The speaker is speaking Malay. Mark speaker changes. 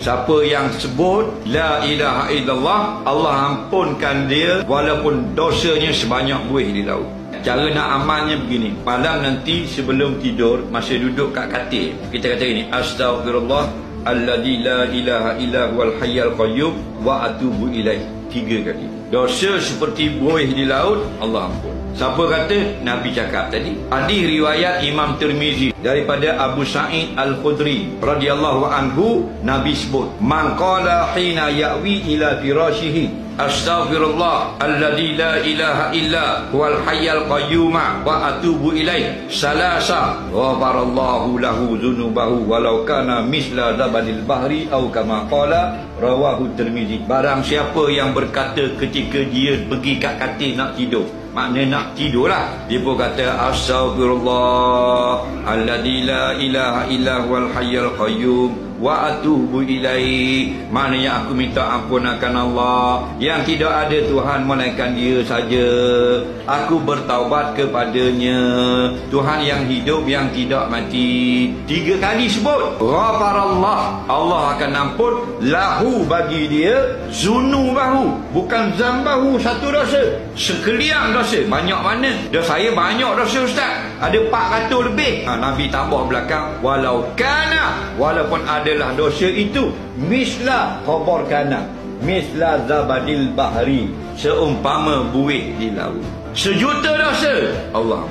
Speaker 1: Siapa yang sebut la ilaha illallah, Allah ampunkan dia walaupun dosanya sebanyak buih di laut. Cara nak amalnya begini. Malam nanti sebelum tidur, masa duduk kat katil, kita kata ini, astaghfirullah alladzi la ilaha illa huwal hayyul qayyum wa atubu ilaih 3 kali. Dosa seperti buih di laut, Allah ampun. Siapa kata? Nabi cakap tadi. Hadis riwayat Imam Tirmizi daripada Abu Sa'id Al-Khudri radhiyallahu anhu, Nabi sebut, man qala hina ya'wi ila firashihi astaghfirullah alladzi la ilaha illa huwal hayyul qayyum wa atubu ilaih salasa ghafarallahu lahu dzunubahu walau kana misla zabadil bahri atau kama qala rawahu Tirmizi. Barang siapa yang berkata ketika dia pergi kat katil nak tidur, maknanya nak tidur lah, dia pun kata astaghfirullah alladzi la ilaha illa huwal hayyul qayyum wa atubu ilaihi, maknanya aku minta ampun akan Allah yang tidak ada Tuhan melainkan Dia saja. Aku bertaubat kepadanya, Tuhan yang hidup yang tidak mati. 3 kali sebut ghafarallah, Allah akan ampun, lahu bagi dia, zunubahu, bukan zambahu satu dosa, sekalian dosa. Banyak mana? Dah saya banyak dosa ustaz, ada 400 lebih. Nabi tambah belakang, walau kana, walaupun adalah dosa itu misla khabar kana, misla zabadil bahri, seumpama buih di laut. 1 juta dosa, Allah